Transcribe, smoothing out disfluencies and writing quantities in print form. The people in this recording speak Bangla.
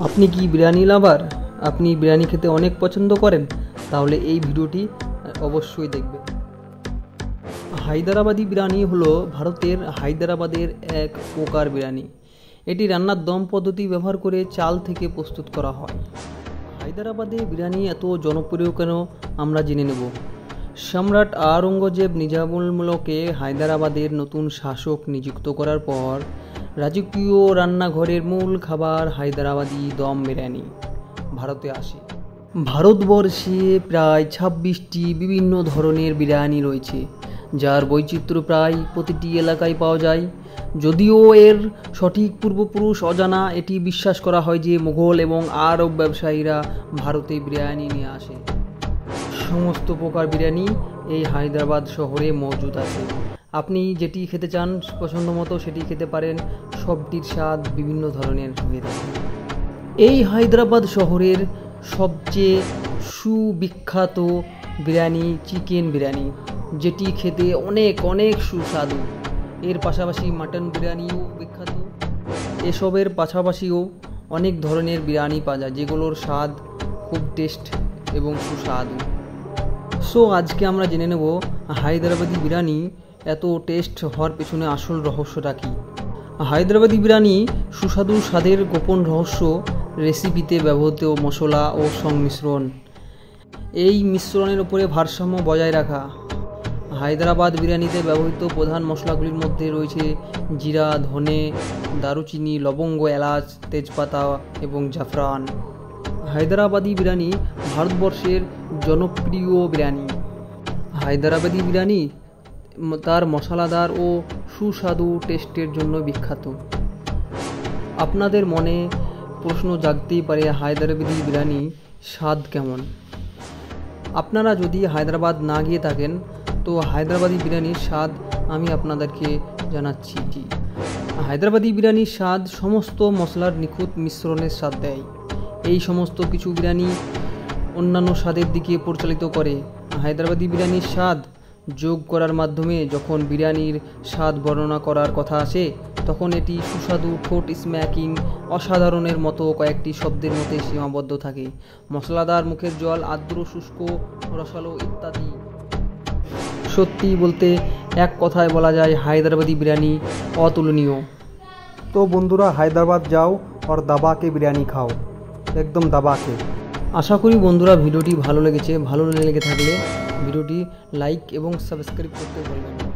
আপনি কি বিরিয়ানি লাভার? আপনি বিরিয়ানি খেতে অনেক পছন্দ করেন? তাহলে এই ভিডিওটি অবশ্যই দেখবেন। হায়দ্রাবাদি বিরিয়ানি হলো ভারতের হায়দ্রাবাদের এক প্রকার বিরিয়ানি। এটি রান্নার দম পদ্ধতি ব্যবহার করে চাল থেকে প্রস্তুত করা হয়। হায়দ্রাবাদে বিরিয়ানি এত জনপ্রিয় কেন আমরা জেনে নেব। সম্রাট আওরঙ্গজেব নিজামুলকে হায়দ্রাবাদের নতুন শাসক নিযুক্ত করার পর রাজকীয় রান্নাঘরের মূল খাবার হায়দ্রাবাদি দম বিরিয়ানি ভারতে আসে। ভারতবর্ষে প্রায় 26টি বিভিন্ন ধরনের বিরিয়ানি রয়েছে, যার বৈচিত্র্য প্রায় প্রতিটি এলাকায় পাওয়া যায়। যদিও এর সঠিক পূর্বপুরুষ অজানা, এটি বিশ্বাস করা হয় যে মুঘল এবং আরব ব্যবসায়ীরা ভারতে বিরিয়ানি নিয়ে আসে। সমস্ত প্রকার বিরিয়ানি এই হায়দ্রাবাদ শহরে মজুদ আছে। আপনি যেটি খেতে চান পছন্দ মতো সেটি খেতে পারেন। সবটির স্বাদ বিভিন্ন ধরনের হয়ে থাকে। এই হায়দ্রাবাদ শহরের সবচেয়ে সুবিখ্যাত বিরিয়ানি চিকেন বিরিয়ানি, যেটি খেতে অনেক অনেক সুস্বাদু। এর পাশাপাশি মাটন বিরিয়ানিও বিখ্যাত। এসবের পাশাপাশিও অনেক ধরনের বিরিয়ানি পাওয়া যায়, যেগুলোর স্বাদ খুব টেস্ট এবং সুস্বাদু। সো আজকে আমরা জেনে নেব হায়দ্রাবাদি বিরিয়ানি এত টেস্ট হওয়ার পেছনে আসল রহস্যটা কী। হায়দ্রাবাদি বিরিয়ানি সুস্বাদু স্বাদের গোপন রহস্য রেসিপিতে ব্যবহৃত মশলা ও সংমিশ্রণ। এই মিশ্রণের উপরে ভারসাম্য বজায় রাখা। হায়দ্রাবাদ বিরিয়ানিতে ব্যবহৃত প্রধান মশলাগুলির মধ্যে রয়েছে জিরা, ধনে, দারুচিনি, লবঙ্গ, এলাচ, তেজপাতা এবং জাফরান। হায়দ্রাবাদি বিরিয়ানি ভারতবর্ষের জনপ্রিয় বিরিয়ানি। হায়দ্রাবাদি বিরিয়ানি তার মশলাদার ও সুস্বাদু টেস্টের জন্য বিখ্যাত। আপনাদের মনে প্রশ্ন জাগতেই পারে, হায়দ্রাবাদি বিরিয়ানি স্বাদ কেমন? আপনারা যদি হায়দ্রাবাদ না গিয়ে থাকেন তো হায়দ্রাবাদি বিরিয়ানির স্বাদ আমি আপনাদেরকে জানাচ্ছি। হায়দ্রাবাদি বিরিয়ানির স্বাদ সমস্ত মশলার নিখুঁত মিশ্রণের স্বাদ দেয়। এই সমস্ত কিছু বিরিয়ানি অন্যান্য স্বাদের দিকে পরিচালিত করে। হায়দ্রাবাদি বিরিয়ানির স্বাদ যোগ করার মাধ্যমে যখন বিরিয়ানির স্বাদ বর্ণনা করার কথা আসে, তখন এটি সুস্বাদু, ঠোঁট স্ম্যাকিং, অসাধারণের মতো কয়েকটি শব্দের মধ্যে সীমাবদ্ধ থাকে। মশলাদার, মুখের জল, আর্দ্র, শুষ্ক, রসালো ইত্যাদি। সত্যি বলতে এক কথায় বলা যায় হায়দ্রাবাদি বিরিয়ানি অতুলনীয়। তো বন্ধুরা, হায়দ্রাবাদ যাও আর দাবাকে বিরিয়ানি খাও, একদম দাবাকে। আশা করি বন্ধুরা ভিডিওটি ভালো লেগেছে। ভালো লেগে থাকলে ভিডিওটি লাইক এবং সাবস্ক্রাইব করতে ভুলবেন না।